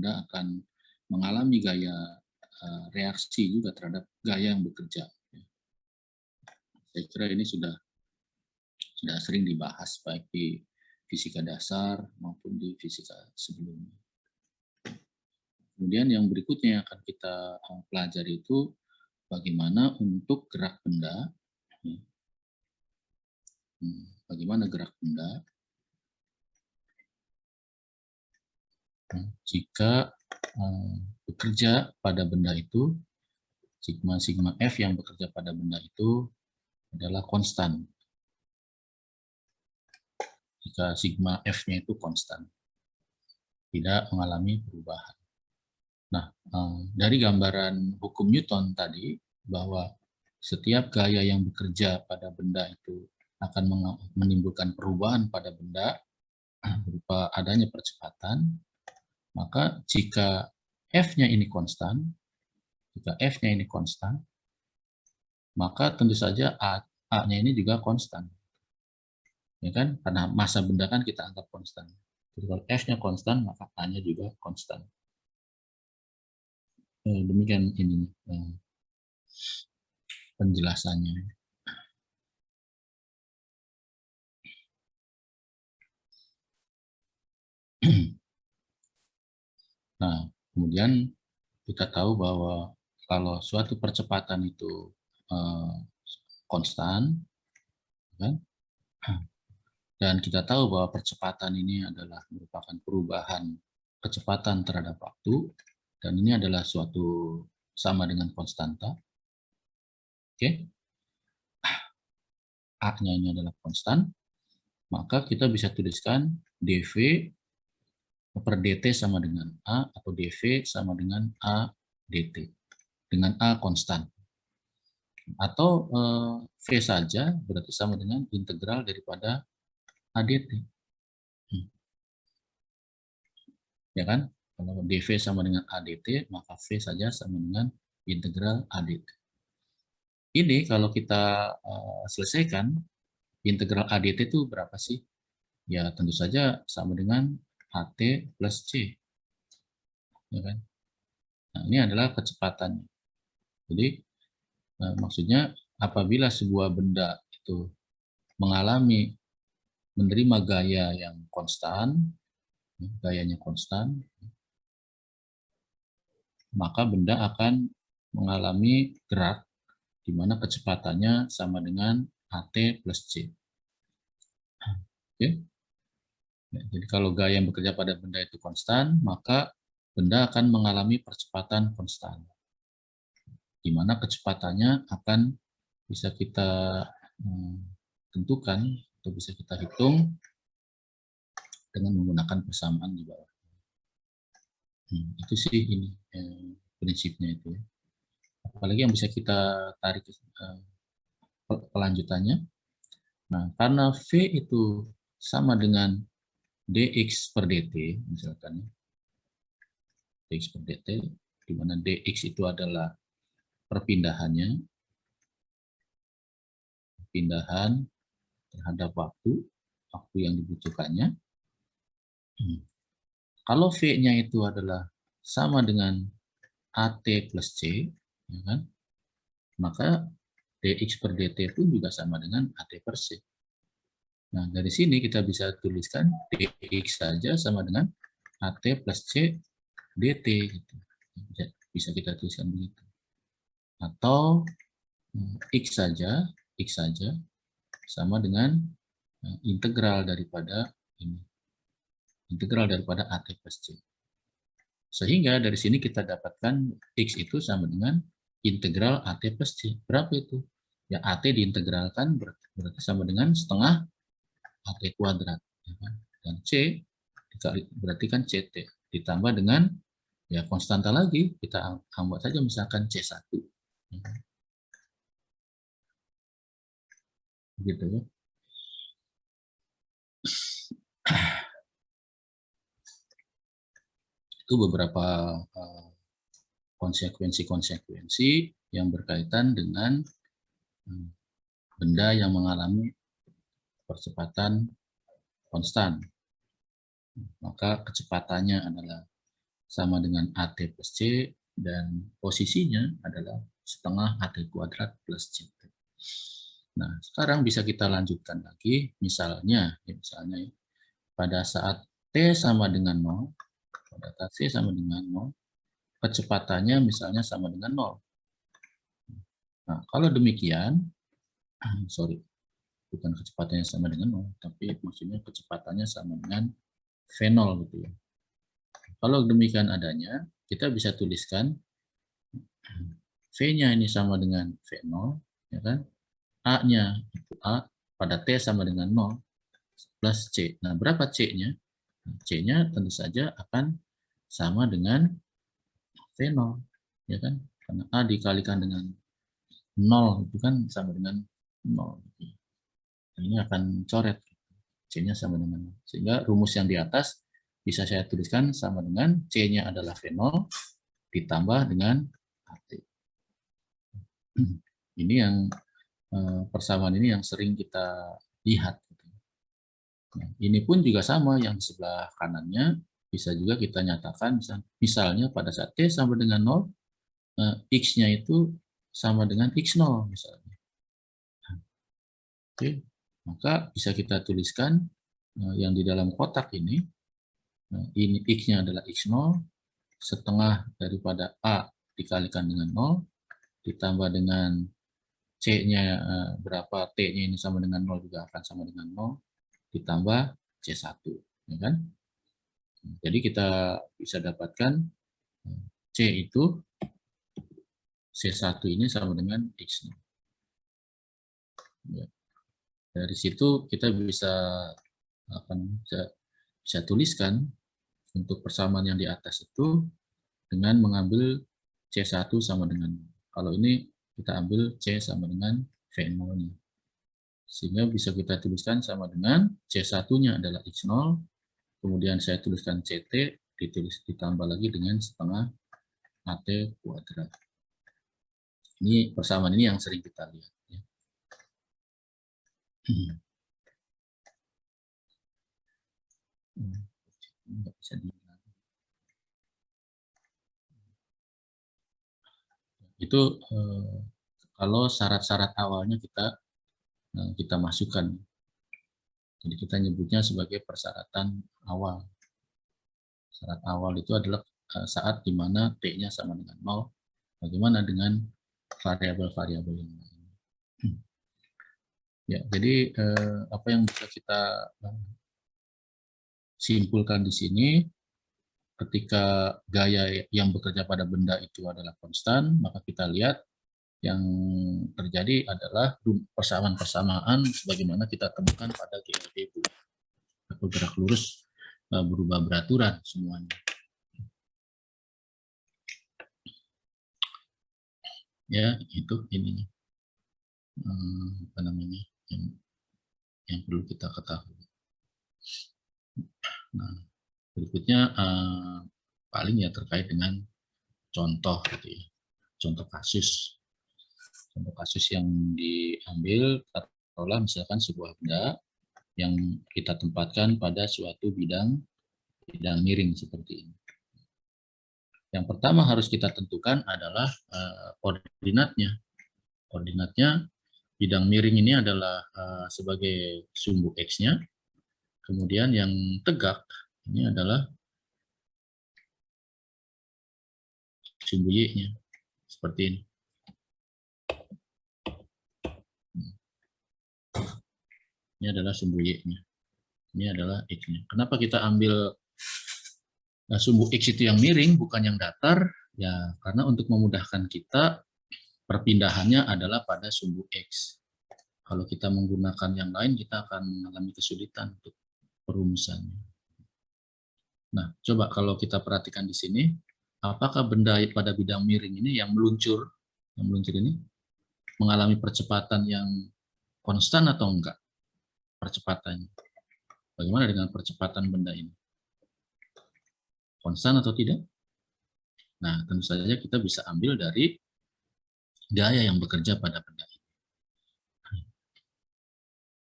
benda akan mengalami gaya reaksi juga terhadap gaya yang bekerja. Saya kira ini sudah sering dibahas baik di fisika dasar maupun di fisika sebelumnya. Kemudian yang berikutnya yang akan kita pelajari itu bagaimana untuk gerak benda. Bagaimana gerak benda jika bekerja pada benda itu, sigma F yang bekerja pada benda itu adalah konstan. Jika sigma F-nya itu konstan, tidak mengalami perubahan. Nah, dari gambaran hukum Newton tadi, bahwa setiap gaya yang bekerja pada benda itu akan menimbulkan perubahan pada benda berupa adanya percepatan, maka jika F-nya ini konstan, maka tentu saja A-nya ini juga konstan. Ya kan? Karena massa benda kan kita anggap konstan. Jadi kalau F-nya konstan, maka A-nya juga konstan. Demikian ini penjelasannya. Nah, kemudian kita tahu bahwa kalau suatu percepatan itu konstan, kan? Dan kita tahu bahwa percepatan ini adalah merupakan perubahan kecepatan terhadap waktu, dan ini adalah suatu sama dengan konstanta. Oke, A-nya ini adalah konstan, maka kita bisa tuliskan dV per dt sama dengan A, atau dV sama dengan A dt, dengan A konstan. Atau V saja berarti sama dengan integral daripada ADT. Ya kan? Kalau dV sama dengan ADT, maka V saja sama dengan integral ADT. Ini kalau kita selesaikan, integral ADT itu berapa sih? Ya tentu saja sama dengan AT plus C. Ya kan? Nah, ini adalah kecepatannya. Jadi maksudnya apabila sebuah benda itu menerima gaya yang konstan, gayanya konstan, maka benda akan mengalami gerak di mana kecepatannya sama dengan AT plus C. Oke? Jadi kalau gaya yang bekerja pada benda itu konstan, maka benda akan mengalami percepatan konstan, di mana kecepatannya akan bisa kita tentukan atau bisa kita hitung dengan menggunakan persamaan di bawah. Itu sih ini prinsipnya itu. Apalagi yang bisa kita tarik kelanjutannya. Nah, karena V itu sama dengan dx per dt, misalkan dx per dt, di mana dx itu adalah perpindahan terhadap waktu yang dibutuhkannya. Kalau V-nya itu adalah sama dengan AT plus C, ya kan? Maka dx per dt pun juga sama dengan AT per C. Nah, dari sini kita bisa tuliskan dx saja sama dengan AT plus C dt. Gitu. Bisa kita tuliskan begitu. Atau x saja sama dengan integral daripada ini. Integral daripada AT plus C. Sehingga dari sini kita dapatkan x itu sama dengan integral AT plus C. Berapa itu? Ya, AT diintegralkan berarti sama dengan setengah AT kuadrat. Ya kan? Dan C berarti kan CT. Ditambah dengan ya konstanta lagi, kita buat saja misalkan C1. Ya kan? Gitu ya. Itu beberapa konsekuensi-konsekuensi yang berkaitan dengan benda yang mengalami percepatan konstan. Maka kecepatannya adalah sama dengan AT plus C, dan posisinya adalah setengah AT kuadrat plus CT. Nah, sekarang bisa kita lanjutkan lagi, misalnya pada saat T sama dengan 0, pada saat T sama dengan 0, kecepatannya misalnya sama dengan 0. Nah, kalau demikian, sorry, bukan kecepatannya sama dengan 0, tapi maksudnya kecepatannya sama dengan V0 gitu ya. Kalau demikian adanya, kita bisa tuliskan V-nya ini sama dengan V0, ya kan? A-nya itu A pada T sama dengan 0 plus C. Nah, berapa C-nya? C-nya tentu saja akan sama dengan V0, ya kan? Karena A dikalikan dengan 0 itu kan sama dengan 0. Ini akan coret. C-nya sama dengan 0. Sehingga rumus yang di atas bisa saya tuliskan sama dengan C-nya adalah V0 ditambah dengan AT. Ini yang persamaan ini yang sering kita lihat. Nah, ini pun juga sama, yang sebelah kanannya bisa juga kita nyatakan, misalnya pada saat T sama dengan 0, X-nya itu sama dengan X0 misalnya. Oke, maka bisa kita tuliskan yang di dalam kotak ini X-nya adalah X0, setengah daripada A dikalikan dengan 0, ditambah dengan C-nya berapa, T-nya ini sama dengan 0 juga akan sama dengan 0, ditambah C1. Ya kan? Jadi kita bisa dapatkan C itu, C1 ini sama dengan X0. Ya. Dari situ kita bisa tuliskan untuk persamaan yang di atas itu dengan mengambil C1 sama dengan, kalau ini kita ambil C sama dengan V0-nya. Sehingga bisa kita tuliskan sama dengan C1-nya adalah X0, kemudian saya tuliskan CT, ditambah lagi dengan setengah AT kuadrat. Ini persamaan ini yang sering kita lihat. Ya. Nggak bisa itu kalau syarat-syarat awalnya kita masukkan. Jadi kita nyebutnya sebagai persyaratan awal. Syarat awal itu adalah saat di mana T-nya sama dengan 0. Bagaimana dengan variabel-variabel yang lain. Ya, jadi apa yang bisa kita simpulkan di sini, ketika gaya yang bekerja pada benda itu adalah konstan, maka kita lihat yang terjadi adalah persamaan-persamaan sebagaimana kita temukan pada GLDB atau gerak lurus berubah beraturan semuanya. Ya, itu ininya. Apa namanya? Yang perlu kita ketahui. Nah, berikutnya paling ya terkait dengan contoh gitu ya. Contoh kasus. Contoh kasus yang diambil, taruhlah misalkan sebuah benda yang kita tempatkan pada suatu bidang miring seperti ini. Yang pertama harus kita tentukan adalah koordinatnya. Koordinatnya bidang miring ini adalah sebagai sumbu X-nya, kemudian yang tegak ini adalah sumbu Y-nya, seperti ini. Ini adalah sumbu Y-nya. Ini adalah X-nya. Kenapa kita ambil sumbu X itu yang miring, bukan yang datar? Ya, karena untuk memudahkan kita, perpindahannya adalah pada sumbu X. Kalau kita menggunakan yang lain, kita akan mengalami kesulitan untuk perumusannya. Nah, coba kalau kita perhatikan di sini, apakah benda pada bidang miring ini yang meluncur ini mengalami percepatan yang konstan atau enggak percepatannya? Bagaimana dengan percepatan benda ini? Konstan atau tidak? Nah, tentu saja kita bisa ambil dari gaya yang bekerja pada benda ini.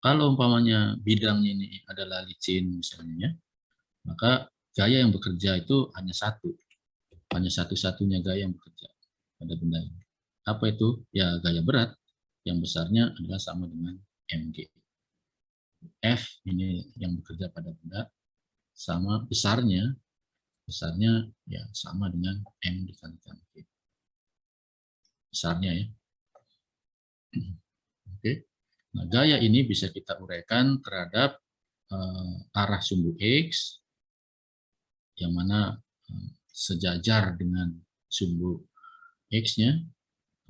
Kalau umpamanya bidangnya ini adalah licin misalnya, maka gaya yang bekerja itu hanya satu, Hanya satu-satunya gaya yang bekerja pada benda ini. Apa itu? Ya gaya berat yang besarnya adalah sama dengan mg. F ini yang bekerja pada benda sama besarnya ya sama dengan m dikalikan g. Besarnya ya. Oke. Nah, gaya ini bisa kita uraikan terhadap arah sumbu X yang mana sejajar dengan sumbu X-nya.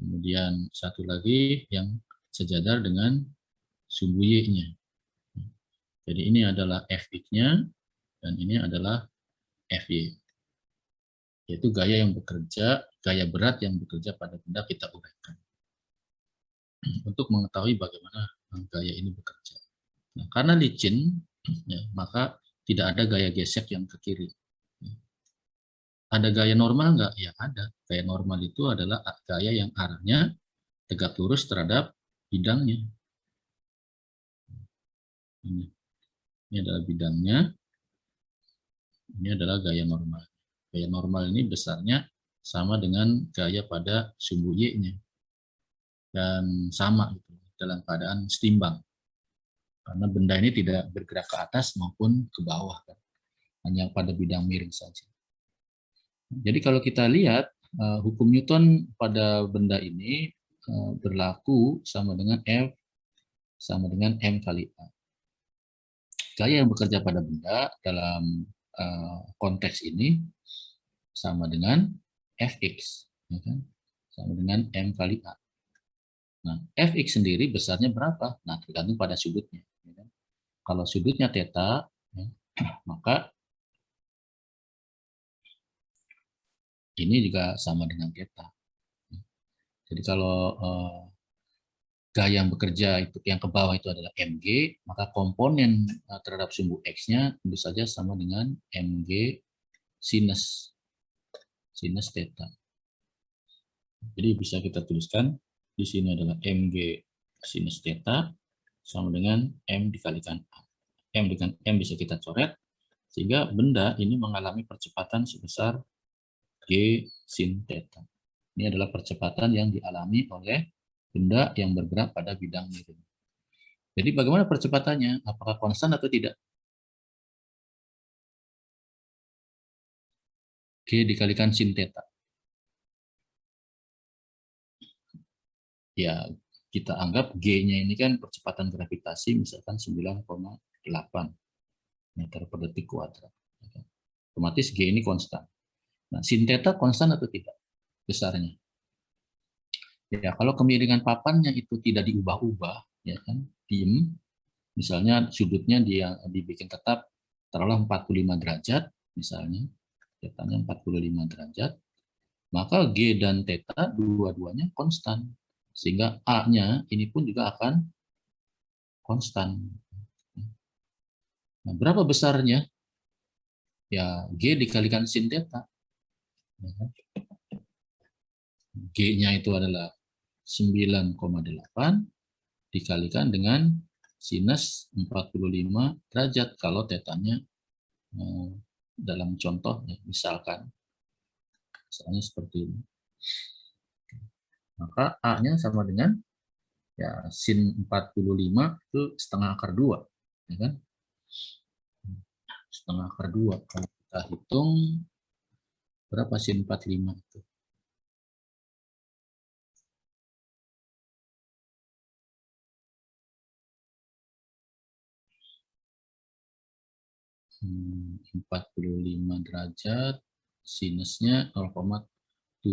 Kemudian satu lagi yang sejajar dengan sumbu Y-nya. Jadi ini adalah Fx-nya dan ini adalah Fy. Yaitu gaya yang bekerja, gaya berat yang bekerja pada benda kita uraikan. Untuk mengetahui bagaimana gaya ini bekerja. Nah, karena licin, ya, maka tidak ada gaya gesek yang ke kiri. Ada gaya normal nggak? Ya ada. Gaya normal itu adalah gaya yang arahnya tegak lurus terhadap bidangnya. Ini adalah bidangnya. Ini adalah gaya normal. Gaya normal ini besarnya sama dengan gaya pada sumbu Y-nya. Dan sama gitu, dalam keadaan setimbang. Karena benda ini tidak bergerak ke atas maupun ke bawah. Kan? Hanya pada bidang miring saja. Jadi kalau kita lihat, hukum Newton pada benda ini berlaku sama dengan F sama dengan M kali A. Gaya yang bekerja pada benda dalam konteks ini sama dengan Fx, ya kan? Sama dengan M kali A. Nah, Fx sendiri besarnya berapa? Nah, tergantung pada sudutnya. Ya kan? Kalau sudutnya theta, ya, maka ini juga sama dengan theta. Jadi kalau gaya yang bekerja itu yang ke bawah itu adalah mg, maka komponen terhadap sumbu x-nya tentu saja sama dengan mg sinus theta. Jadi bisa kita tuliskan di sini adalah mg sinus theta sama dengan m dikalikan a. M dengan m bisa kita coret sehingga benda ini mengalami percepatan sebesar g sin theta. Ini adalah percepatan yang dialami oleh benda yang bergerak pada bidang miring. Jadi bagaimana percepatannya? Apakah konstan atau tidak? G dikalikan sin theta. Ya, kita anggap G-nya ini kan percepatan gravitasi misalkan 9,8 meter per detik kuadrat. Otomatis G ini konstan. Nah, sin theta konstan atau tidak? Besarnya. Ya, kalau kemiringan papannya itu tidak diubah-ubah, ya kan, diem, misalnya sudutnya dia dibikin tetap taruhlah 45 derajat, misalnya, tetanya 45 derajat, maka G dan theta dua-duanya konstan. Sehingga A-nya ini pun juga akan konstan. Nah, berapa besarnya? Ya, G dikalikan sin theta. G-nya itu adalah 9,8 dikalikan dengan sinus 45 derajat kalau tetanya dalam contoh ya, misalnya seperti ini. Maka A-nya sama dengan ya sin 45 itu setengah akar 2, ya kan? Setengah akar 2. Kalau kita hitung berapa sin 45 itu? 45 derajat, sinusnya 0,707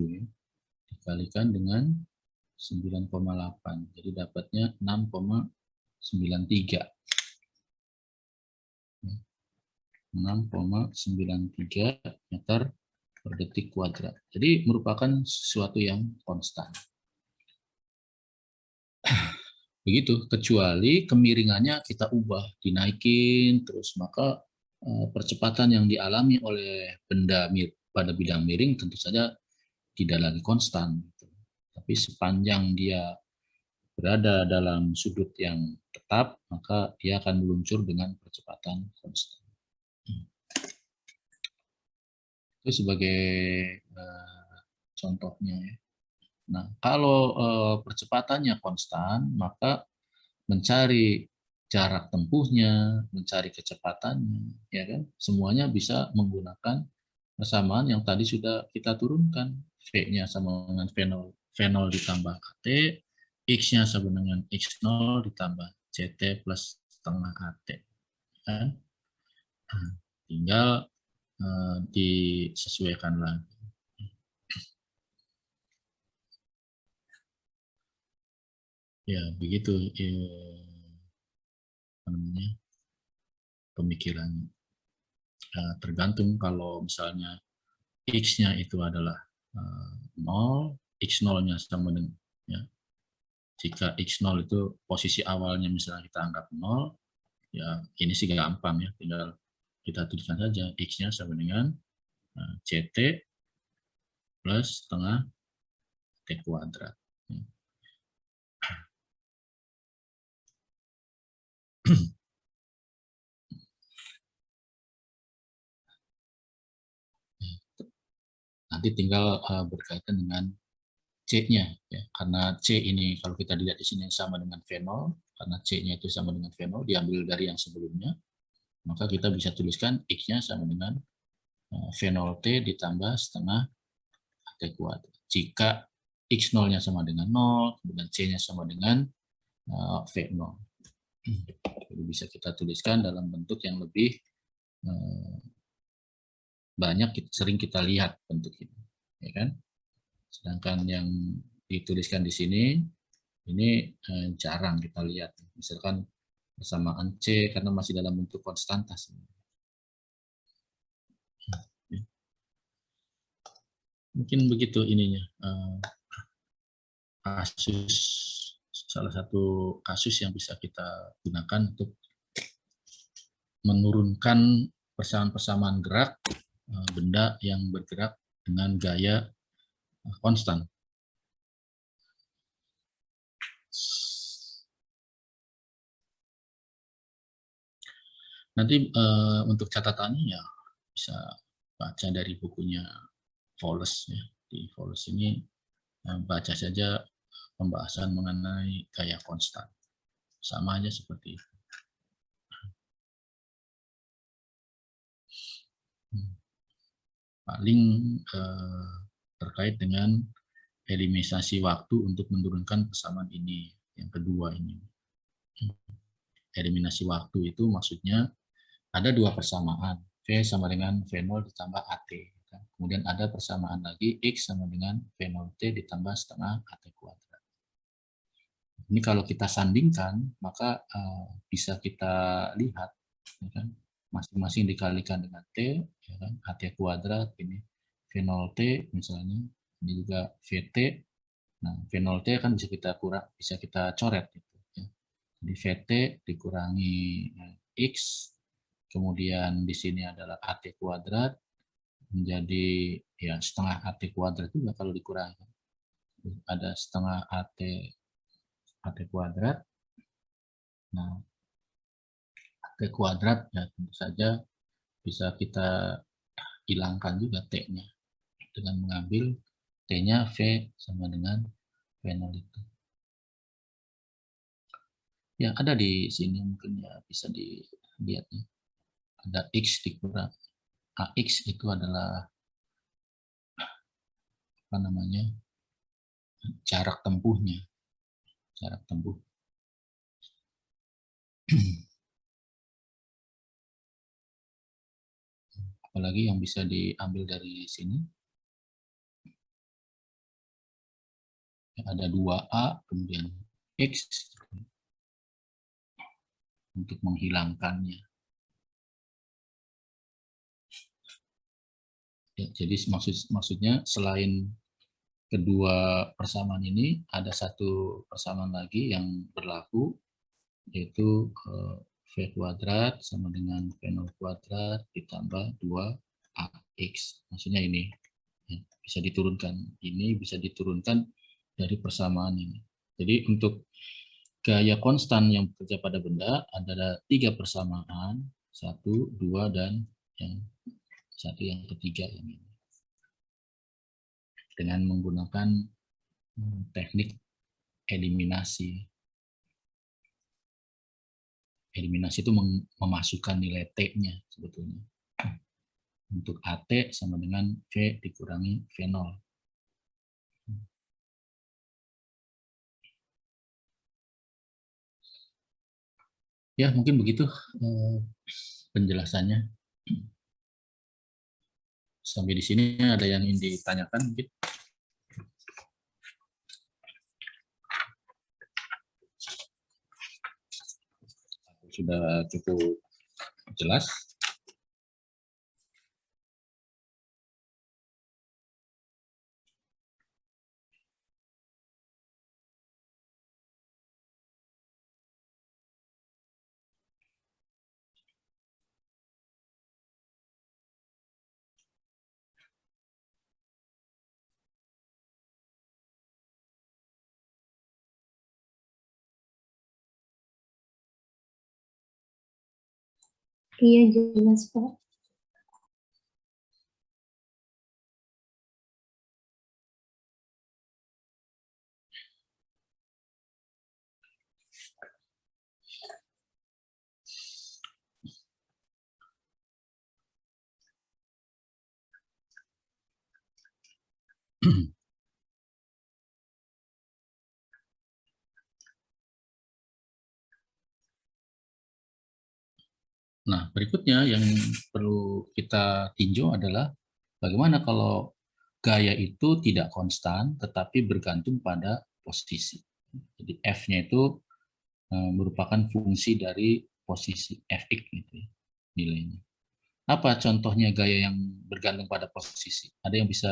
ya, dikalikan dengan 9,8. Jadi dapatnya 6,93. 6,93 meter per detik kuadrat. Jadi merupakan sesuatu yang konstan. Begitu, kecuali kemiringannya kita ubah, dinaikin, terus maka percepatan yang dialami oleh benda pada bidang miring tentu saja tidak lagi konstan. Tapi sepanjang dia berada dalam sudut yang tetap, maka dia akan meluncur dengan percepatan konstan. Itu sebagai contohnya ya. Nah, kalau percepatannya konstan, maka mencari jarak tempuhnya, mencari kecepatannya, ya kan? Semuanya bisa menggunakan persamaan yang tadi sudah kita turunkan. V-nya sama dengan V0 ditambah AT, X-nya sama dengan X0 ditambah CT plus setengah AT. Kan? Tinggal disesuaikan lagi. Ya, begitu apa namanya, pemikirannya. Tergantung kalau misalnya X-nya itu adalah 0, X0-nya sama dengan, ya, jika X0 itu posisi awalnya misalnya kita anggap 0, ya ini sih gampang ya, tinggal kita tuliskan saja X-nya sama dengan CT plus setengah T kuadrat. Nanti tinggal berkaitan dengan C-nya, ya. Karena C ini kalau kita lihat di sini sama dengan V0, karena C-nya itu sama dengan V0 diambil dari yang sebelumnya, maka kita bisa tuliskan X-nya sama dengan V0T ditambah setengah T kuadrat. Jika X0-nya sama dengan 0, kemudian C-nya sama dengan V0. Jadi bisa kita tuliskan dalam bentuk yang lebih banyak, sering kita lihat bentuk ini, ya kan? Sedangkan yang dituliskan di sini ini jarang kita lihat. Misalkan persamaan C karena masih dalam bentuk konstantas. Mungkin begitu ininya. Kasus, salah satu kasus yang bisa kita gunakan untuk menurunkan persamaan-persamaan gerak benda yang bergerak dengan gaya konstan. Nanti untuk catatannya ya bisa baca dari bukunya Fowles ya. Di Fowles ini baca saja pembahasan mengenai gaya konstan. Sama aja seperti itu. Paling terkait dengan eliminasi waktu untuk menurunkan persamaan ini. Yang kedua ini. Eliminasi waktu itu maksudnya ada dua persamaan. V sama dengan V0 ditambah AT. Kemudian ada persamaan lagi X sama dengan V0T ditambah setengah AT kuadrat. Ini kalau kita sandingkan, maka bisa kita lihat, ya kan? Masing-masing dikalikan dengan T, ya kan? AT kuadrat, ini V0T misalnya, ini juga VT. Nah, V0T kan bisa kita coret. Gitu, ya. Jadi VT dikurangi X, kemudian di sini adalah AT kuadrat, menjadi ya setengah AT kuadrat juga kalau dikurangi. Ada setengah AT kuadrat. Nah, AT kuadrat ya tentu saja bisa kita hilangkan juga T-nya dengan mengambil T-nya V sama dengan V0 itu. Ya, ada di sini mungkin ya bisa dilihat ya. Ada X dikurang AX itu adalah apa namanya? Jarak tempuhnya. Jarak tempuh. Apalagi yang bisa diambil dari sini. Ada 2A, kemudian X untuk menghilangkannya. Ya, jadi maksudnya selain kedua persamaan ini, ada satu persamaan lagi yang berlaku, yaitu V kuadrat sama dengan V0 kuadrat ditambah 2AX. Maksudnya ini ya, bisa diturunkan. Ini bisa diturunkan dari persamaan ini. Jadi untuk gaya konstan yang bekerja pada benda adalah 3 persamaan, 1, 2, dan yang satu yang ketiga yang ini. dengan menggunakan teknik eliminasi. Eliminasi itu memasukkan nilai T-nya sebetulnya. Untuk AT sama dengan V dikurangi V0. Ya, mungkin begitu penjelasannya. Sampai di sini ada yang ingin ditanyakan mungkin? Sudah cukup jelas? Iya, jelas, Pak. Nah, berikutnya yang perlu kita tinjau adalah bagaimana kalau gaya itu tidak konstan tetapi bergantung pada posisi. Jadi F-nya itu merupakan fungsi dari posisi Fx gitu ya, nilainya. Apa contohnya gaya yang bergantung pada posisi? Ada yang bisa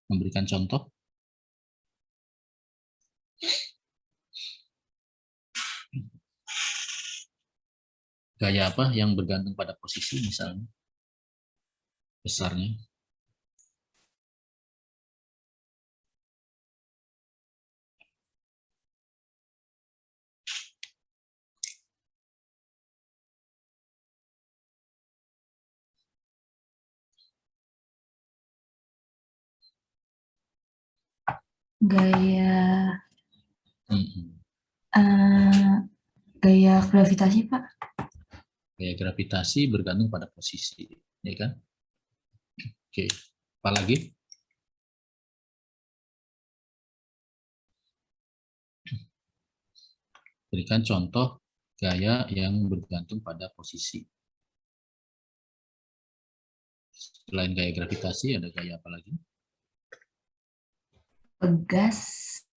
memberikan contoh? Gaya apa yang bergantung pada posisi misalnya? Besarnya. Gaya Hmm. gaya gravitasi, Pak. Gaya gravitasi bergantung pada posisi, ya kan? Oke, apa lagi? Berikan contoh gaya yang bergantung pada posisi. Selain gaya gravitasi, ada gaya apa lagi? Pegas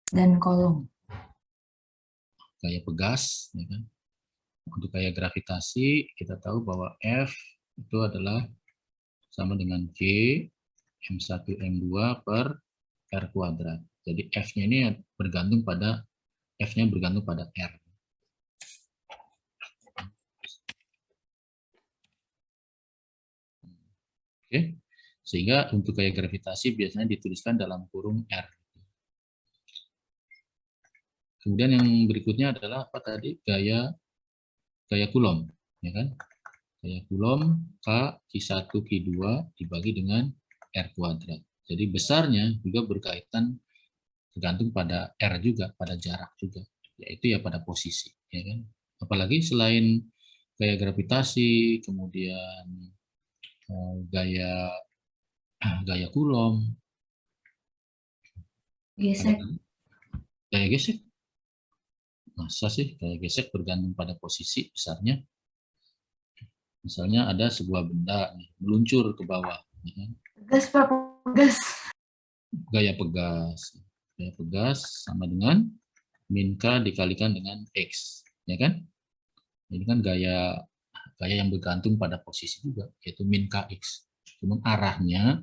dan kolom. Gaya pegas, ya kan? Untuk gaya gravitasi, kita tahu bahwa F itu adalah sama dengan G M1 M2 per R kuadrat. Jadi F-nya ini bergantung pada F-nya bergantung pada R. Oke. Sehingga untuk gaya gravitasi biasanya dituliskan dalam kurung R. Kemudian yang berikutnya adalah apa tadi? Gaya Coulomb, ya kan? Gaya Coulomb K Q1 Q2 dibagi dengan R kuadrat. Jadi besarnya juga berkaitan tergantung pada R juga, pada jarak juga, yaitu ya pada posisi, ya kan? Apalagi selain gaya gravitasi, kemudian gaya gaya Coulomb, Gesek. gaya gesek. Masa sih gaya gesek bergantung pada posisi besarnya? Misalnya ada sebuah benda nih, meluncur ke bawah, ya kan? Pegas, Pak. Pegas. Gaya pegas. Gaya pegas sama dengan min K dikalikan dengan X, ya kan? Ini kan gaya yang bergantung pada posisi juga, yaitu min Kx. Cuma arahnya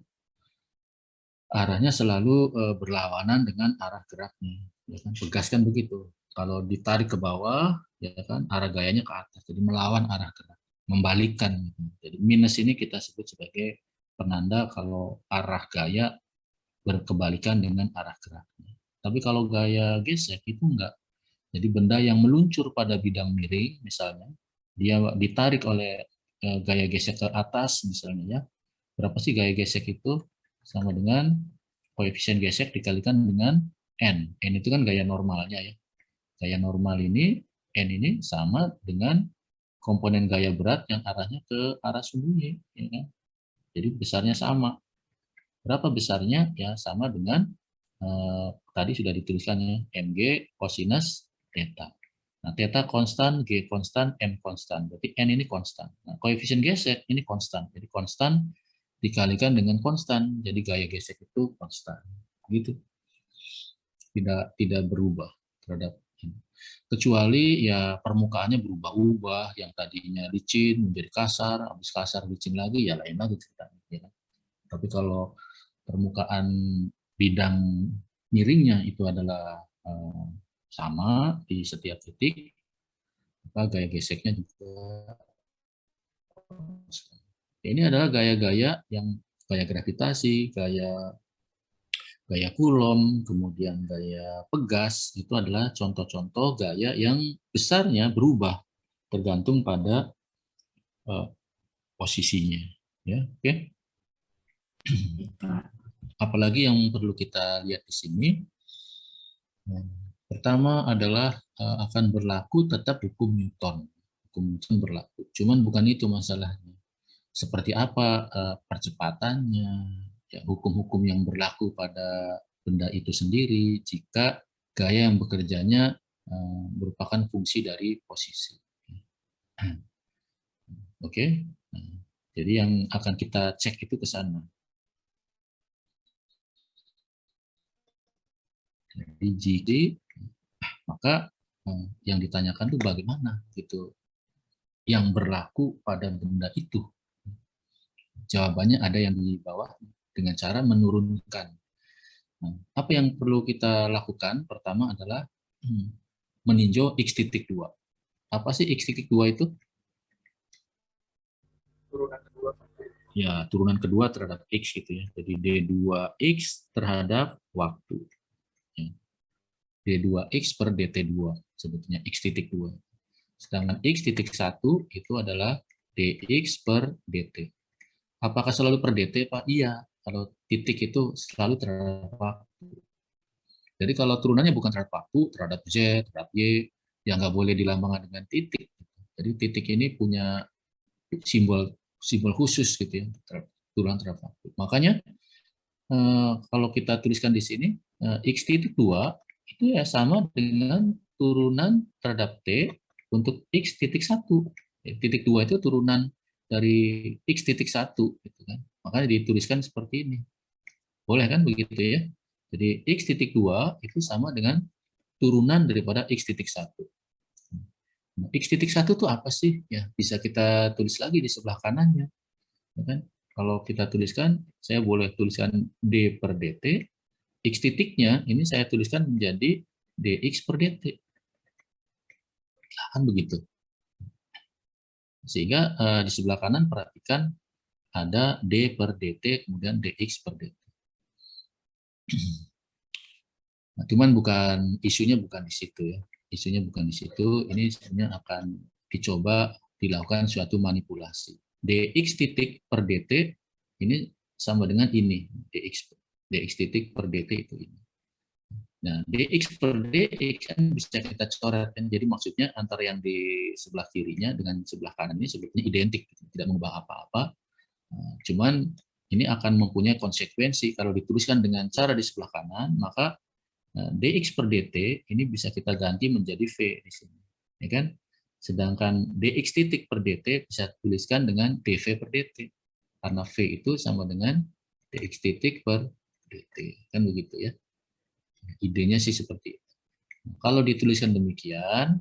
selalu berlawanan dengan arah geraknya, ya kan? Pegas kan begitu. Kalau ditarik ke bawah, ya kan, arah gayanya ke atas, jadi melawan arah gerak, membalikkan. Gitu. Jadi minus ini kita sebut sebagai penanda kalau arah gaya berkebalikan dengan arah geraknya. Tapi kalau gaya gesek itu enggak. Jadi benda yang meluncur pada bidang miring, misalnya, dia ditarik oleh gaya gesek ke atas, misalnya ya. Berapa sih gaya gesek itu? Sama dengan koefisien gesek dikalikan dengan N. N itu kan gaya normalnya ya. Gaya normal ini, N ini sama dengan komponen gaya berat yang arahnya ke arah sumbunya. Ya kan? Jadi besarnya sama. Berapa besarnya? Ya sama dengan tadi sudah dituliskannya mg kosinus theta. Nah, theta konstan, G konstan, M konstan. Berarti N ini konstan. Nah, koefisien gesek ini konstan. Jadi konstan dikalikan dengan konstan. Jadi gaya gesek itu konstan. Gitu. Tidak berubah terhadap ini. Kecuali ya permukaannya berubah-ubah, yang tadinya licin menjadi kasar, habis kasar licin lagi, ya lain lagi ceritanya. Ya. Tapi kalau permukaan bidang miringnya itu adalah sama di setiap titik, maka gaya geseknya juga. Ini adalah gaya-gaya yang gaya gravitasi, gaya Coulomb, kemudian gaya pegas, itu adalah contoh-contoh gaya yang besarnya berubah tergantung pada posisinya. Ya, oke. Apalagi yang perlu kita lihat di sini. Pertama adalah akan berlaku tetap hukum Newton. Hukum Newton berlaku. Cuman bukan itu masalahnya. Seperti apa percepatannya, ya, hukum-hukum yang berlaku pada benda itu sendiri jika gaya yang bekerjanya merupakan fungsi dari posisi. Oke. Jadi yang akan kita cek itu ke sana. Jadi jika maka yang ditanyakan itu bagaimana gitu yang berlaku pada benda itu. Jawabannya ada yang di bawah dengan cara menurunkan. Nah, apa yang perlu kita lakukan? Pertama adalah meninjau X.2. Apa sih X.2 itu? Turunan kedua. Ya, turunan kedua terhadap X gitu ya. Jadi D2X terhadap waktu. D2X per DT2 sebetulnya X.2. Sedangkan X.1 itu adalah DX per DT. Apakah selalu per DT, Pak? Iya. Kalau titik itu selalu terhadap waktu. Jadi kalau turunannya bukan terhadap waktu, terhadap Z, terhadap Y, ya nggak boleh dilambangkan dengan titik. Jadi titik ini punya simbol khusus gitu ya, turunan terhadap waktu. Makanya kalau kita tuliskan di sini, X.2 itu ya sama dengan turunan terhadap T untuk X.1. Titik 2 itu turunan dari X.1 gitu kan. Makanya dituliskan seperti ini. Boleh kan begitu ya? Jadi X.2 itu sama dengan turunan daripada X.1. Nah, X.1 itu apa sih? Ya, bisa kita tulis lagi di sebelah kanannya. Ya kan? Kalau kita tuliskan, saya boleh tuliskan D per DT, X titiknya ini saya tuliskan menjadi DX per DT. Kan begitu. Sehingga di sebelah kanan perhatikan ada D per DT, kemudian DX per DT. Nah, cuman isunya bukan di situ ya. Isunya bukan di situ. Ini sebenarnya akan dicoba dilakukan suatu manipulasi. DX titik per DT ini sama dengan ini, DX titik per DT itu ini. Nah, DX per DX kan bisa kita coretkan. Jadi maksudnya antara yang di sebelah kirinya dengan sebelah kanan ini sebetulnya identik, tidak mengubah apa-apa. Cuman ini akan mempunyai konsekuensi kalau dituliskan dengan cara di sebelah kanan, maka DX per DT ini bisa kita ganti menjadi V di sini. Ya kan? Sedangkan DX titik per DT bisa tuliskan dengan DV per DT. Karena V itu sama dengan DX titik per DT. Kan begitu ya. Idenya sih seperti itu. Kalau dituliskan demikian,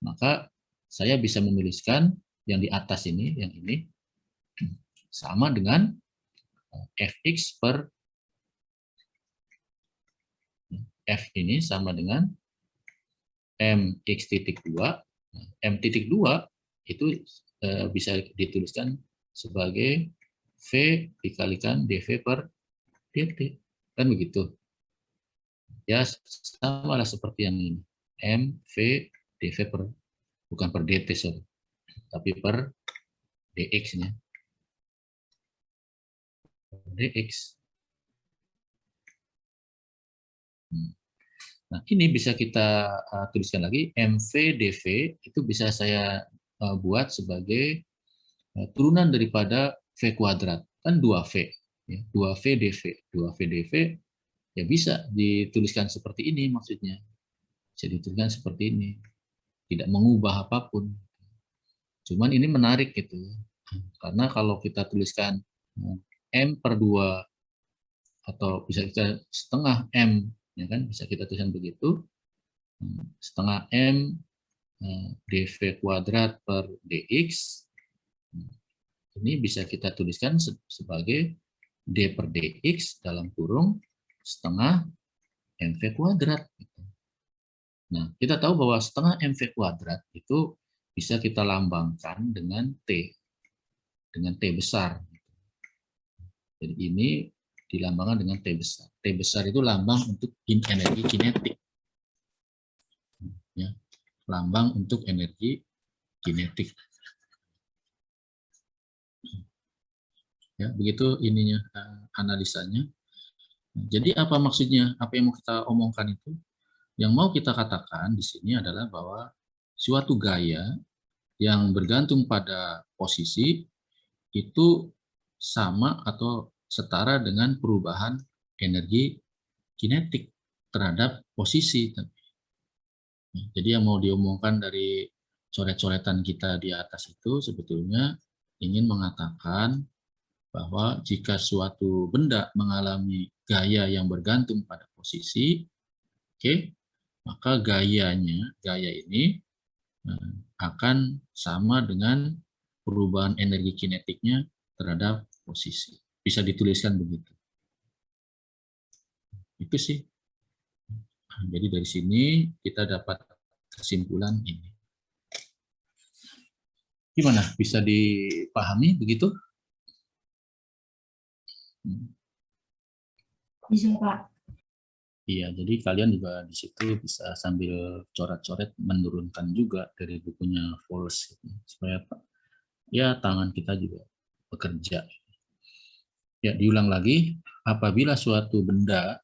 maka saya bisa menuliskan yang di atas ini, yang ini, sama dengan Fx per F ini sama dengan Mx.2. M.2 itu bisa dituliskan sebagai V dikalikan dV per dt. Kan begitu. Ya sama lah seperti yang ini. M, V, dV per, bukan per dt, sorry, tapi per dx-nya. Dx. Nah, ini bisa kita tuliskan lagi, MV dV itu bisa saya buat sebagai turunan daripada V kuadrat. Kan 2V. Ya, 2V dV. 2V dV ya bisa dituliskan seperti ini maksudnya. Bisa dituliskan seperti ini. Tidak mengubah apapun. Cuman ini menarik gitu. Karena kalau kita tuliskan M per 2 atau bisa kita setengah M, ya kan, bisa kita tuliskan begitu, setengah M dv kuadrat per dx, ini bisa kita tuliskan sebagai d per dx dalam kurung setengah mv kuadrat. Nah, kita tahu bahwa setengah mv kuadrat itu bisa kita lambangkan dengan T besar. Jadi ini dilambangkan dengan T besar. T besar itu lambang untuk energi kinetik. Ya, lambang untuk energi kinetik. Ya, begitu ininya analisanya. Jadi apa maksudnya? Apa yang mau kita omongkan itu? Yang mau kita katakan di sini adalah bahwa suatu gaya yang bergantung pada posisi itu sama atau setara dengan perubahan energi kinetik terhadap posisi. Jadi yang mau diomongkan dari coret-coretan kita di atas itu sebetulnya ingin mengatakan bahwa jika suatu benda mengalami gaya yang bergantung pada posisi, maka gaya ini akan sama dengan perubahan energi kinetiknya terhadap posisi. Bisa dituliskan begitu. Itu sih. Jadi dari sini kita dapat kesimpulan ini. Gimana? Bisa dipahami begitu? Bisa, Pak. Iya, jadi kalian juga di situ bisa sambil coret-coret menurunkan juga dari bukunya Vols gitu, supaya ya tangan kita juga bekerja. Ya, diulang lagi, apabila suatu benda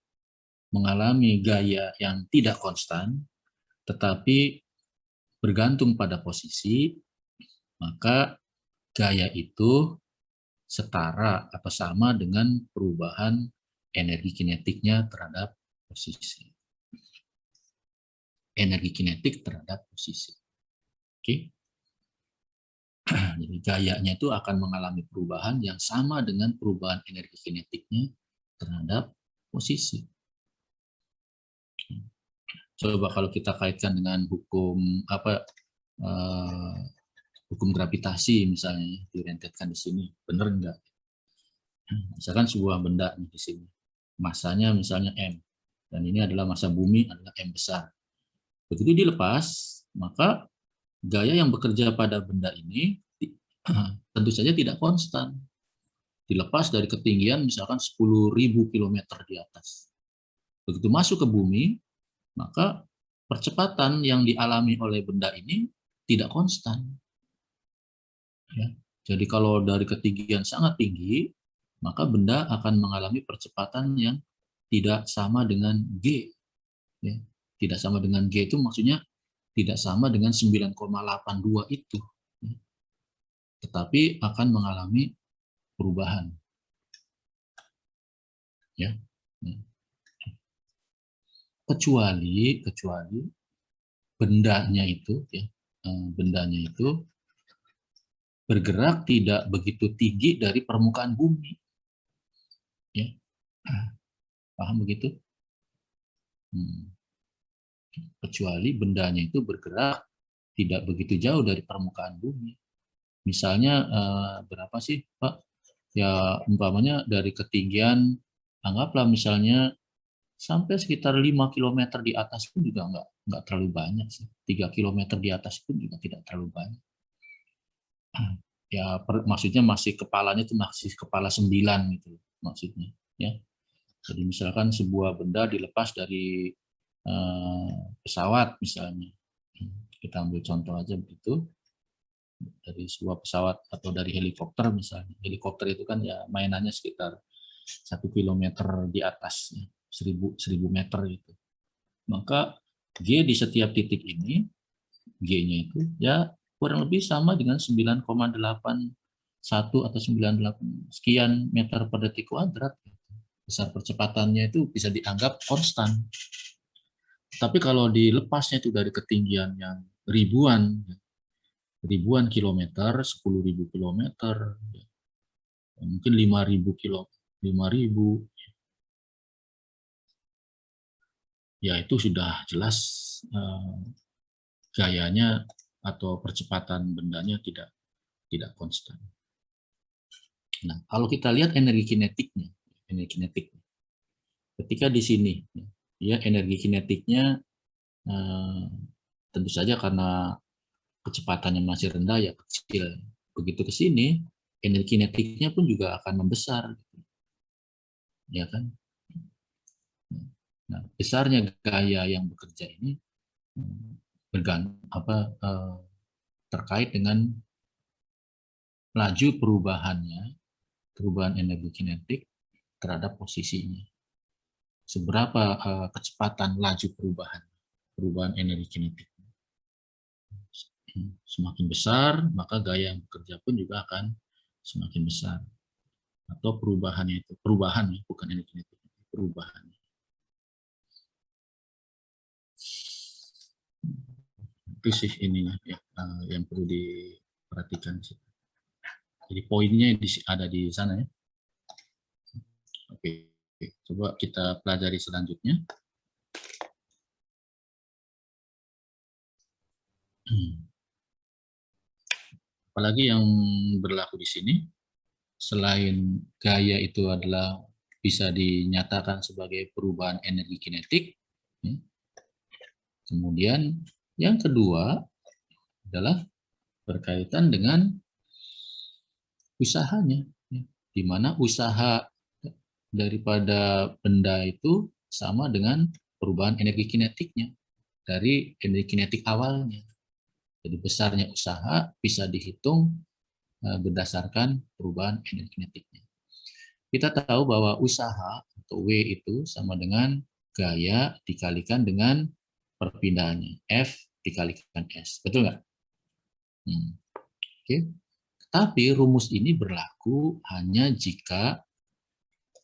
mengalami gaya yang tidak konstan, tetapi bergantung pada posisi, maka gaya itu setara atau sama dengan perubahan energi kinetiknya terhadap posisi. Energi kinetik terhadap posisi. Oke. Jadi gayanya itu akan mengalami perubahan yang sama dengan perubahan energi kinetiknya terhadap posisi. Coba kalau kita kaitkan dengan hukum hukum gravitasi misalnya direntetkan di sini, benar enggak? Misalkan sebuah benda di sini, masanya misalnya M, dan ini adalah massa bumi adalah M besar. Begitu dilepas, maka gaya yang bekerja pada benda ini tentu saja tidak konstan. Dilepas dari ketinggian misalkan 10.000 km di atas. Begitu masuk ke bumi, maka percepatan yang dialami oleh benda ini tidak konstan. Ya. Jadi kalau dari ketinggian sangat tinggi, maka benda akan mengalami percepatan yang tidak sama dengan G. Ya. Tidak sama dengan G itu maksudnya tidak sama dengan 9,82 itu. Ya. Tetapi akan mengalami perubahan. Ya. Kecuali bendanya itu bergerak tidak begitu tinggi dari permukaan bumi. Ya. Paham begitu? Kecuali bendanya itu bergerak tidak begitu jauh dari permukaan bumi. Misalnya berapa sih, Pak? Ya umpamanya dari ketinggian, anggaplah misalnya sampai sekitar 5 km di atas pun juga nggak terlalu banyak sih. 3 km di atas pun juga tidak terlalu banyak. Ya maksudnya masih kepalanya itu masih kepala 9 gitu maksudnya. Ya. Jadi misalkan sebuah benda dilepas dari pesawat misalnya, kita ambil contoh aja begitu, dari sebuah pesawat atau dari helikopter misalnya. Helikopter itu kan ya mainannya sekitar 1 km di atas, 1000 meter gitu. maka G di setiap titik ini, G-nya itu ya kurang lebih sama dengan 9,81 atau 98 sekian meter per detik kuadrat. Besar percepatannya itu bisa dianggap konstan. Tapi kalau dilepasnya itu dari ketinggian yang ribuan kilometer, 10.000 kilometer, mungkin 5.000 kilo, 5.000, ya itu sudah jelas gayanya atau percepatan bendanya tidak konstan. Nah, kalau kita lihat energi kinetiknya, ketika di sini, ya energi kinetiknya tentu saja karena kecepatannya masih rendah ya kecil. Begitu ke sini, energi kinetiknya pun juga akan membesar, ya kan? Nah, besarnya gaya yang bekerja ini terkait dengan laju perubahan energi kinetik terhadap posisinya. Seberapa kecepatan laju perubahan energi kinetik. Semakin besar, maka gaya yang bekerja pun juga akan semakin besar. Atau perubahan, bukan energi kinetik, perubahannya. Itu sih ininya ya, yang perlu diperhatikan. Jadi poinnya ada di sana ya. Oke, coba kita pelajari selanjutnya. Apalagi yang berlaku di sini, selain gaya itu adalah bisa dinyatakan sebagai perubahan energi kinetik, ya. Kemudian yang kedua adalah berkaitan dengan usahanya, ya. Di mana usaha daripada benda itu sama dengan perubahan energi kinetiknya dari energi kinetik awalnya. Jadi besarnya usaha bisa dihitung berdasarkan perubahan energi kinetiknya. Kita tahu bahwa usaha atau W itu sama dengan gaya dikalikan dengan perpindahannya, F dikalikan S. Betul nggak? Oke. Tapi rumus ini berlaku hanya jika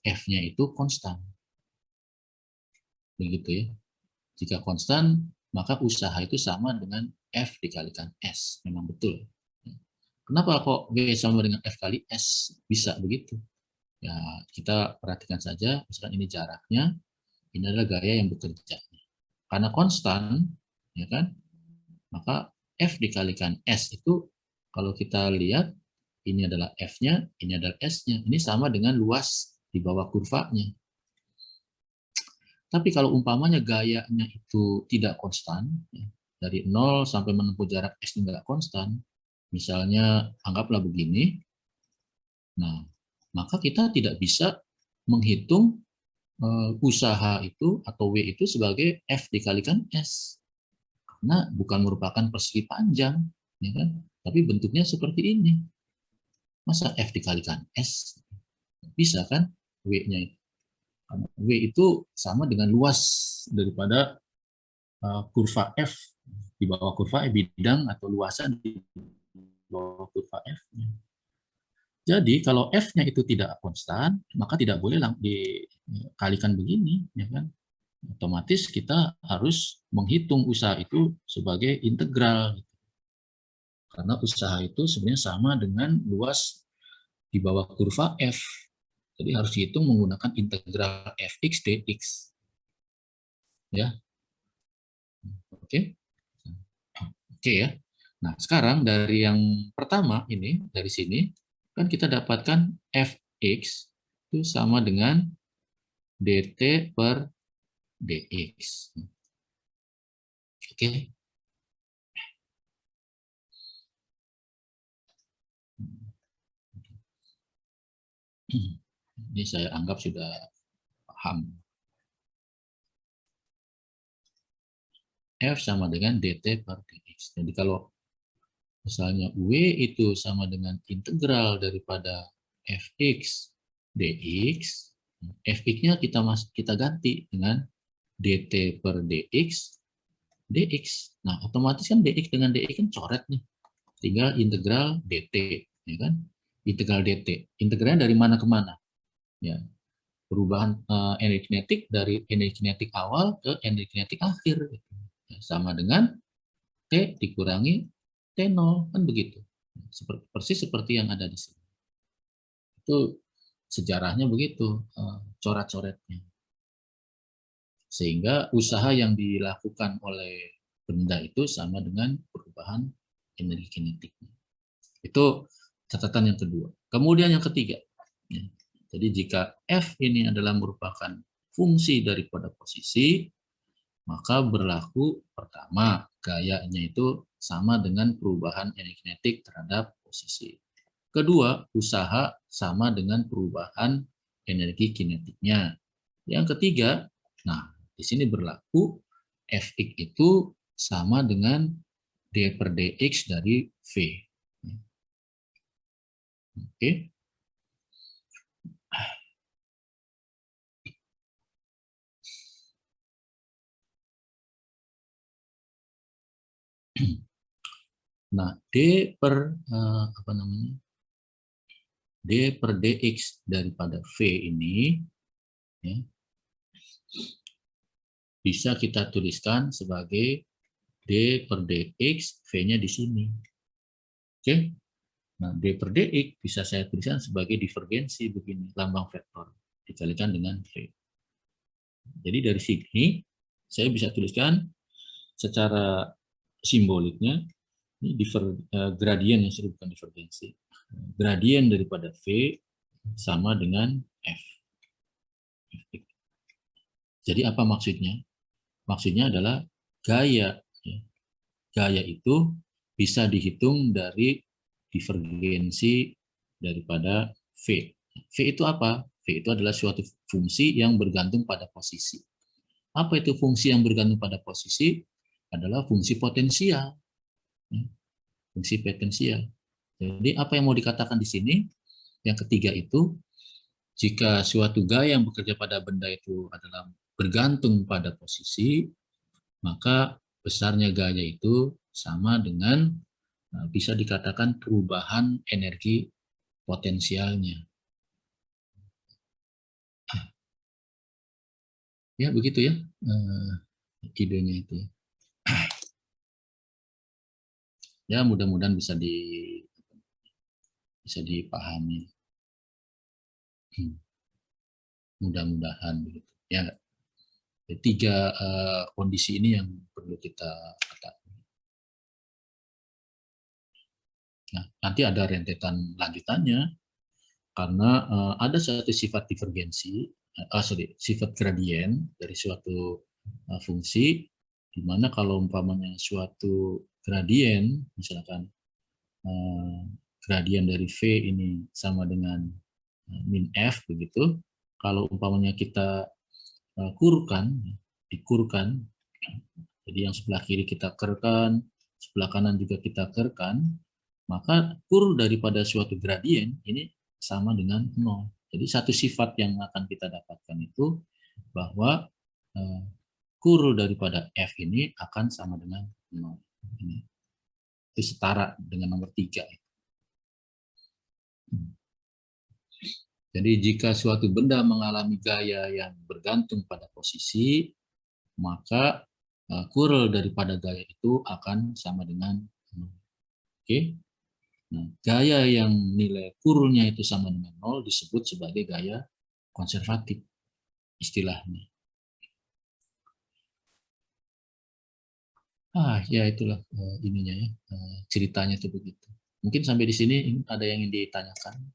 F-nya itu konstan. Begitu ya. Jika konstan, maka usaha itu sama dengan F dikalikan S. Memang betul. Kenapa kok W sama dengan F kali S? Bisa begitu. Ya, kita perhatikan saja, misalkan ini jaraknya, ini adalah gaya yang bekerja. Karena konstan, ya kan, maka F dikalikan S itu, kalau kita lihat, ini adalah F-nya, ini adalah S-nya. Ini sama dengan luas di bawah kurvanya. Tapi kalau umpamanya gayanya itu tidak konstan, ya, dari 0 sampai menempuh jarak S tidak konstan, misalnya anggaplah begini, nah, maka kita tidak bisa menghitung usaha itu atau W itu sebagai F dikalikan S. Karena bukan merupakan persegi panjang, ya kan? Tapi bentuknya seperti ini. Masa F dikalikan S? Bisa kan W-nya itu? W itu sama dengan luas daripada kurva F di bawah kurva E, bidang atau luasan di bawah kurva F. Jadi kalau F-nya itu tidak konstan, maka tidak boleh dikalikan begini, ya kan? Otomatis kita harus menghitung usaha itu sebagai integral. Karena usaha itu sebenarnya sama dengan luas di bawah kurva F. Jadi harus dihitung menggunakan integral Fx dx. Ya. Oke. Oke ya. Nah, sekarang dari yang pertama ini, dari sini, kan kita dapatkan Fx itu sama dengan dt per dx. Oke. Ini saya anggap sudah paham. F sama dengan dt per dx. Jadi kalau misalnya W itu sama dengan integral daripada Fx dx, Fx-nya kita ganti dengan dt per dx, dx. Nah, otomatis kan dx dengan dx kan coret nih. Tinggal integral dt, ya kan? Integral dt. Integralnya dari mana ke mana? Ya, perubahan energi kinetik dari energi kinetik awal ke energi kinetik akhir. Ya, sama dengan T dikurangi T0, kan begitu. Persis seperti yang ada di sini. Itu sejarahnya begitu, coret-coretnya. Sehingga usaha yang dilakukan oleh benda itu sama dengan perubahan energi kinetiknya. Itu catatan yang kedua. Kemudian yang ketiga, ya. Jadi jika F ini adalah merupakan fungsi daripada posisi, maka berlaku pertama, gayanya itu sama dengan perubahan energi kinetik terhadap posisi. Kedua, usaha sama dengan perubahan energi kinetiknya. Yang ketiga, nah di sini berlaku Fx itu sama dengan d per dx dari V. Oke. Nah, d per apa namanya? D per dx daripada V ini ya, bisa kita tuliskan sebagai d per dx, V-nya di sini. Oke. Nah, d per dx bisa saya tuliskan sebagai divergensi begini, lambang vektor dikalikan dengan V. Jadi dari sini saya bisa tuliskan secara simboliknya ini gradien yang disebut bukan divergensi. Gradien daripada V sama dengan F. Jadi apa maksudnya? Maksudnya adalah gaya. Gaya itu bisa dihitung dari divergensi daripada V. V itu apa? V itu adalah suatu fungsi yang bergantung pada posisi. Apa itu fungsi yang bergantung pada posisi? Adalah fungsi potensial. Fungsi potensial. Jadi apa yang mau dikatakan di sini? Yang ketiga itu, jika suatu gaya yang bekerja pada benda itu adalah bergantung pada posisi, maka besarnya gaya itu sama dengan bisa dikatakan perubahan energi potensialnya. Ya begitu ya idenya itu. Ya mudah-mudahan bisa dipahami. Mudah-mudahan begitu. Ya, tiga kondisi ini yang perlu kita ketahui. Nah, nanti ada rentetan lanjutannya karena ada satu sifat divergensi, sifat gradien dari suatu fungsi, di mana kalau umpamanya suatu gradien, misalkan gradien dari V ini sama dengan min F begitu, kalau umpamanya kita dikurkan, jadi yang sebelah kiri kita kerkan, sebelah kanan juga kita kerkan, maka kur daripada suatu gradien ini sama dengan 0. Jadi satu sifat yang akan kita dapatkan itu bahwa kur daripada F ini akan sama dengan 0. Ini. Itu setara dengan nomor 3. Jadi jika suatu benda mengalami gaya yang bergantung pada posisi, maka kurel daripada gaya itu akan sama dengan 0. Oke. Nah, gaya yang nilai kurulnya itu sama dengan 0 disebut sebagai gaya konservatif istilahnya. Ya itulah ininya ya, ceritanya itu begitu. Mungkin sampai di sini ada yang ingin ditanyakan.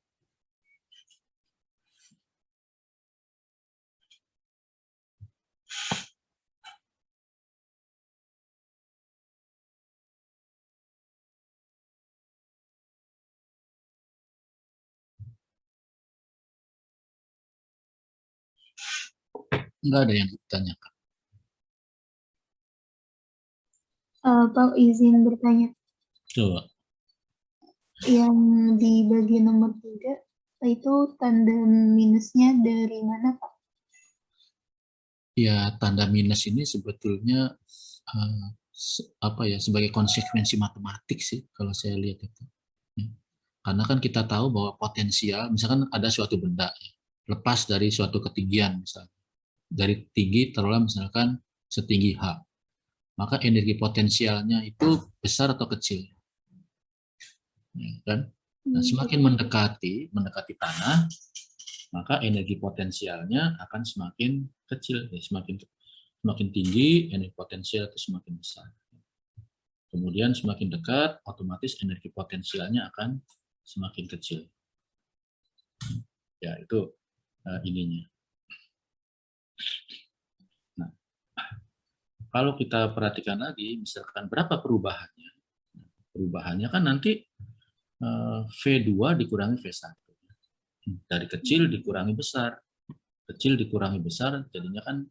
Enggak ada yang ditanyakan. Pak, izin bertanya. Coba. Yang di bagian nomor 3, itu tanda minusnya dari mana, Pak? Ya, tanda minus ini sebetulnya sebagai konsekuensi matematik sih kalau saya lihat itu. Ya. Karena kan kita tahu bahwa potensial, misalkan ada suatu benda ya, lepas dari suatu ketinggian, misalnya dari tinggi taruhlah misalkan setinggi H, maka energi potensialnya itu besar atau kecil, ya, kan? Nah, semakin mendekati tanah, maka energi potensialnya akan semakin kecil, ya, semakin tinggi energi potensial itu semakin besar. Kemudian semakin dekat, otomatis energi potensialnya akan semakin kecil. Ya, itu ininya. Nah, kalau kita perhatikan lagi, misalkan berapa perubahannya? Perubahannya kan nanti V2 dikurangi V1. Dari kecil dikurangi besar. Kecil dikurangi besar, jadinya kan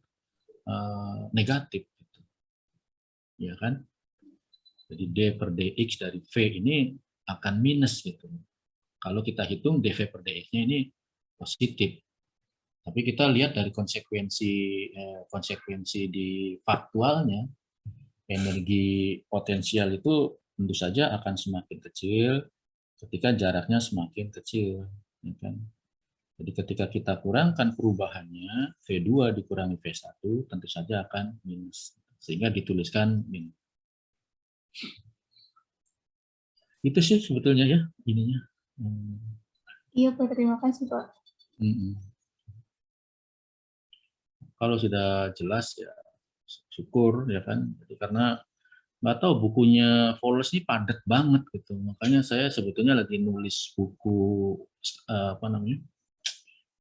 negatif. Gitu. Ya kan? Jadi D per dx dari V ini akan minus gitu. Kalau kita hitung dV per dx-nya ini positif. Tapi kita lihat dari konsekuensi di faktualnya, energi potensial itu tentu saja akan semakin kecil ketika jaraknya semakin kecil. Ya kan? Jadi ketika kita kurangkan perubahannya, V2 dikurangi V1 tentu saja akan minus. Sehingga dituliskan minus. Itu sih sebetulnya ya ininya. Iya Pak, terima kasih Pak. Kalau sudah jelas ya syukur ya kan. Jadi karena nggak tahu bukunya Fowles ini padat banget gitu. Makanya saya sebetulnya lagi nulis buku apa namanya,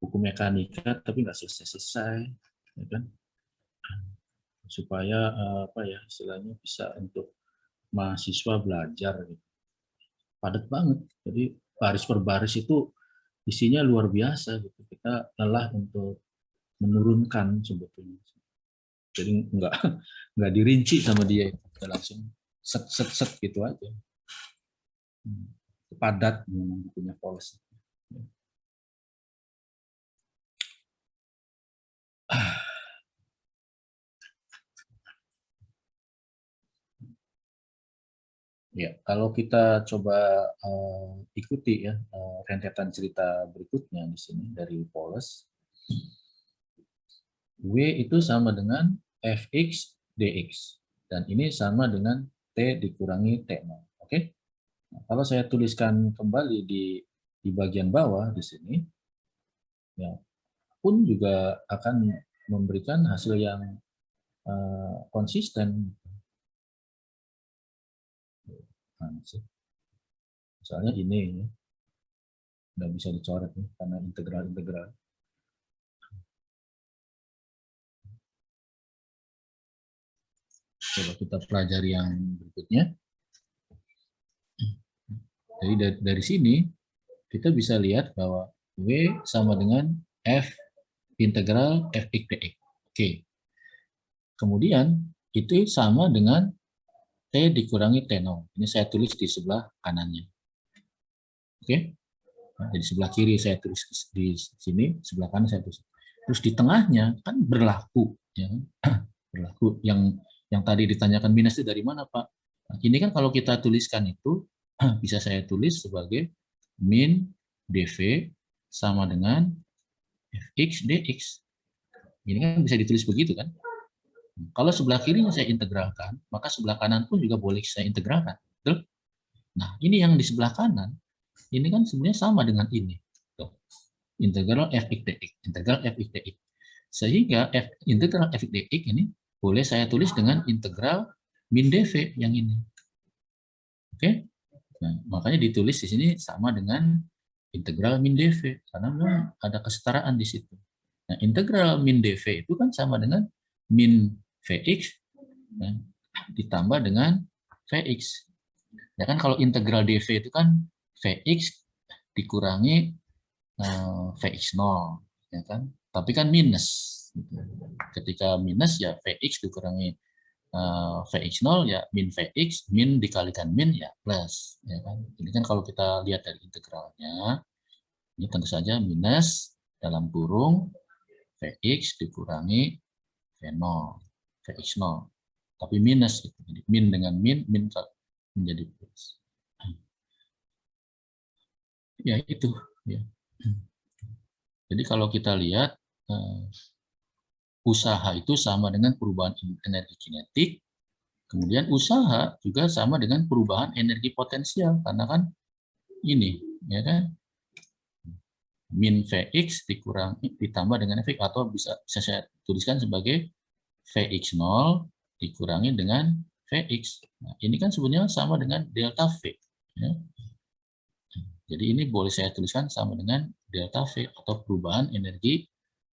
buku mekanika tapi nggak selesai-selesai, ya kan? Supaya apa ya istilahnya bisa untuk mahasiswa belajar gitu. Padat banget. Jadi baris per baris itu isinya luar biasa gitu. Kita lelah untuk menurunkan sebetulnya. Jadi nggak dirinci sama dia, kita langsung set set set gitu aja. Padat memang punya Fowles. Ya, kalau kita coba ikuti ya rentetan cerita berikutnya di sini dari Fowles, W itu sama dengan Fx dx dan ini sama dengan T dikurangi T0. Oke? Nah, kalau saya tuliskan kembali di bagian bawah di sini, ya pun juga akan memberikan hasil yang konsisten. Nah, misalnya ini nggak bisa dicoret nih karena integral. Coba kita pelajari yang berikutnya. Jadi dari sini kita bisa lihat bahwa W sama dengan F integral Fx dx. Oke. Kemudian itu sama dengan T dikurangi T0. Ini saya tulis di sebelah kanannya. Oke. Nah, di sebelah kiri saya tulis di sini, sebelah kanan saya tulis. Terus di tengahnya kan berlaku, ya, berlaku. Yang tadi ditanyakan minus itu dari mana, Pak? Nah, ini kan kalau kita tuliskan itu bisa saya tulis sebagai min dv sama dengan fx dx. Ini kan bisa ditulis begitu kan? Kalau sebelah kirinya saya integralkan, maka sebelah kanan pun juga boleh saya integralkan. Betul? Nah, ini yang di sebelah kanan, ini kan sebenarnya sama dengan ini. Tuh. Integral fx dx, integral fx dx. Sehingga integral fx dx ini boleh saya tulis dengan integral min dv yang ini. Oke? Nah, makanya ditulis di sini sama dengan integral min dv karena memang ada kesetaraan di situ. Nah, integral min dv itu kan sama dengan min vx ya, ditambah dengan vx. Ya kan kalau integral dv itu kan vx dikurangi vx0, ya kan? Tapi kan minus. Ketika minus ya vx dikurangi Vx0 ya min Vx, min dikalikan min ya plus. Ya kan? Ini kan kalau kita lihat dari integralnya, ini tentu saja minus dalam kurung Vx dikurangi V0, Vx0. Tapi minus, gitu. Jadi min dengan min menjadi plus. Ya itu. Ya. Jadi kalau kita lihat, usaha itu sama dengan perubahan energi kinetik, kemudian usaha juga sama dengan perubahan energi potensial, karena kan ini, ya kan, min Vx ditambah dengan Vx, atau bisa saya tuliskan sebagai Vx0 dikurangi dengan Vx. Nah, ini kan sebenarnya sama dengan delta V. Ya. Jadi ini boleh saya tuliskan sama dengan delta V atau perubahan energi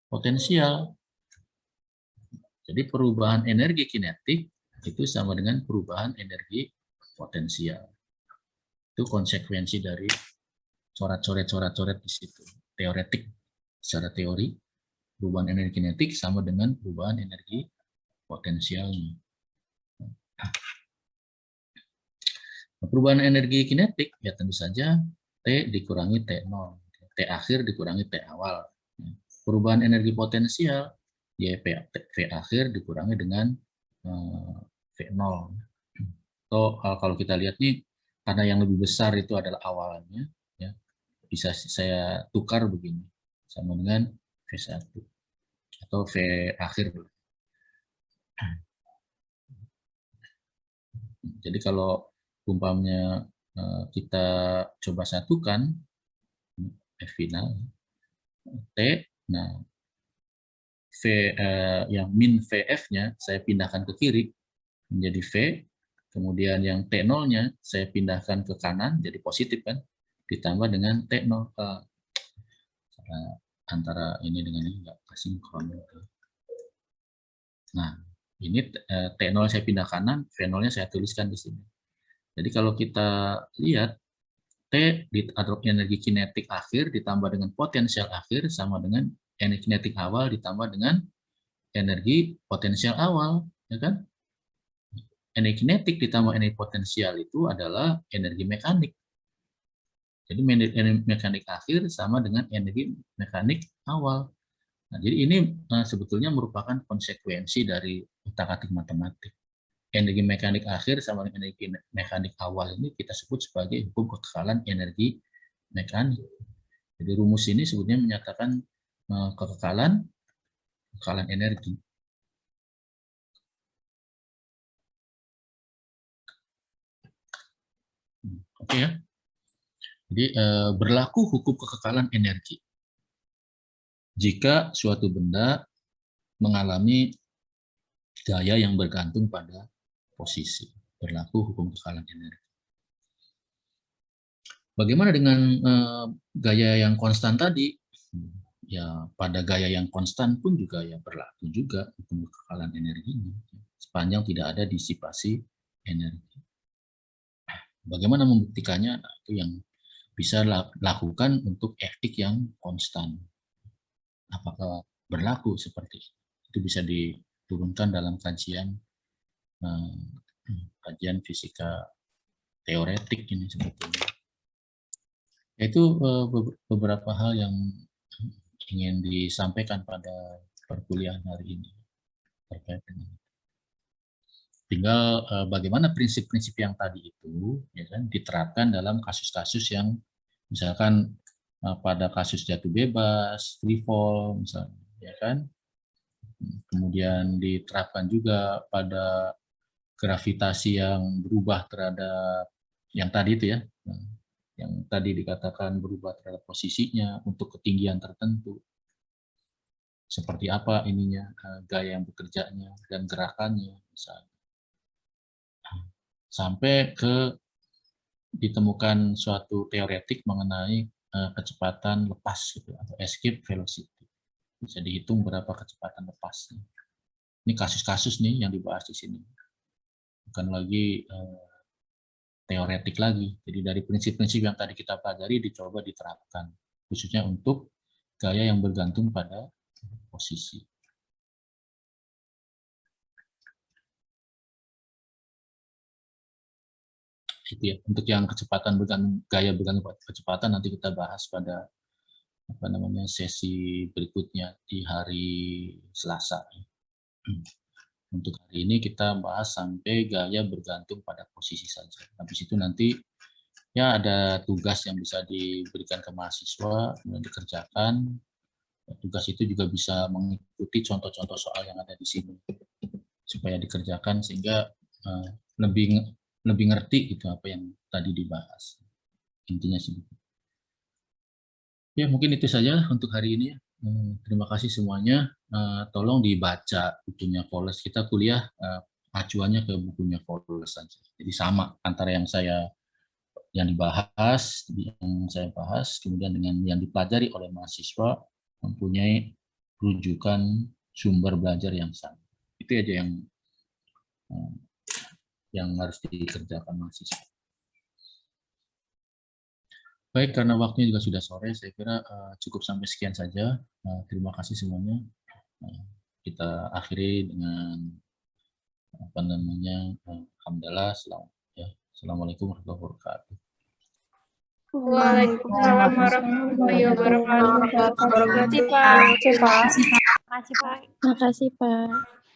potensial. Jadi perubahan energi kinetik itu sama dengan perubahan energi potensial. Itu konsekuensi dari coret-coret di situ. Teoretik, secara teori, perubahan energi kinetik sama dengan perubahan energi potensialnya. Perubahan energi kinetik, ya tentu saja T dikurangi T0. T akhir dikurangi T awal. Perubahan energi potensial, ya V akhir dikurangi dengan V0. Atau kalau kita lihat nih, karena yang lebih besar itu adalah awalannya, ya, bisa saya tukar begini, sama dengan V1 atau V akhir. Jadi kalau umpamanya kita coba satukan F final T, nah V yang min VF-nya saya pindahkan ke kiri menjadi V, kemudian yang T0-nya saya pindahkan ke kanan jadi positif kan, ditambah dengan T0 antara ini dengan ini nggak asinkron. Nah, ini T0 saya pindah kanan, V0-nya saya tuliskan di sini. Jadi kalau kita lihat T atau energi kinetik akhir ditambah dengan potensial akhir sama dengan energi kinetik awal ditambah dengan energi potensial awal, ya kan? Energi kinetik ditambah energi potensial itu adalah energi mekanik. Jadi energi mekanik akhir sama dengan energi mekanik awal. Nah, jadi ini sebetulnya merupakan konsekuensi dari utak-atik matematik. Energi mekanik akhir sama dengan energi mekanik awal ini kita sebut sebagai hukum kekekalan energi mekanik. Jadi rumus ini sebetulnya menyatakan kekekalan energi. Oke ya. Jadi berlaku hukum kekekalan energi jika suatu benda mengalami gaya yang bergantung pada posisi. Berlaku hukum kekekalan energi. Bagaimana dengan gaya yang konstan tadi? Ya, pada gaya yang konstan pun juga ya berlaku juga hukum kekekalan energinya. Sepanjang tidak ada disipasi energi. Bagaimana membuktikannya? Nah, itu yang bisa lakukan untuk etik yang konstan. Apakah berlaku seperti itu? Itu bisa diturunkan dalam kajian fisika teoretik ini sebetulnya. Itu beberapa hal yang ingin disampaikan pada perkuliahan hari ini terkait dengan tinggal bagaimana prinsip-prinsip yang tadi itu ya kan diterapkan dalam kasus-kasus yang misalkan pada kasus jatuh bebas, free fall misalnya, ya kan. Kemudian diterapkan juga pada gravitasi yang berubah terhadap yang tadi itu ya, yang tadi dikatakan berubah terhadap posisinya untuk ketinggian tertentu. Seperti apa ininya, gaya yang bekerjanya dan gerakannya misalnya. Sampai ke ditemukan suatu teoretik mengenai kecepatan lepas gitu atau escape velocity. Bisa dihitung berapa kecepatan lepasnya. Ini kasus-kasus nih yang dibahas di sini. Bukan lagi teoretik lagi. Jadi dari prinsip-prinsip yang tadi kita pelajari dicoba diterapkan, khususnya untuk gaya yang bergantung pada posisi. Itu ya. Untuk yang kecepatan gaya bergantung pada kecepatan nanti kita bahas pada sesi berikutnya di hari Selasa. Untuk hari ini kita bahas sampai gaya bergantung pada posisi saja. Habis itu nanti ya ada tugas yang bisa diberikan ke mahasiswa, kemudian dikerjakan. Tugas itu juga bisa mengikuti contoh-contoh soal yang ada di sini supaya dikerjakan sehingga lebih ngerti gitu apa yang tadi dibahas. Intinya sih. Ya mungkin itu saja untuk hari ini. Terima kasih semuanya. Tolong dibaca bukunya Voles. Kita kuliah acuannya ke bukunya Voles saja. Jadi sama antara yang dibahas, yang saya bahas, kemudian dengan yang dipelajari oleh mahasiswa mempunyai rujukan sumber belajar yang sama. Itu aja yang harus dikerjakan mahasiswa. Baik, karena waktunya juga sudah sore, saya kira cukup sampai sekian saja. Terima kasih semuanya. Kita akhiri dengan alhamdulillah. Assalamualaikum warahmatullahi wabarakatuh. Waalaikumsalam warahmatullahi wabarakatuh. Terima kasih, Pak. Terima kasih, Pak. Terima kasih, Pak.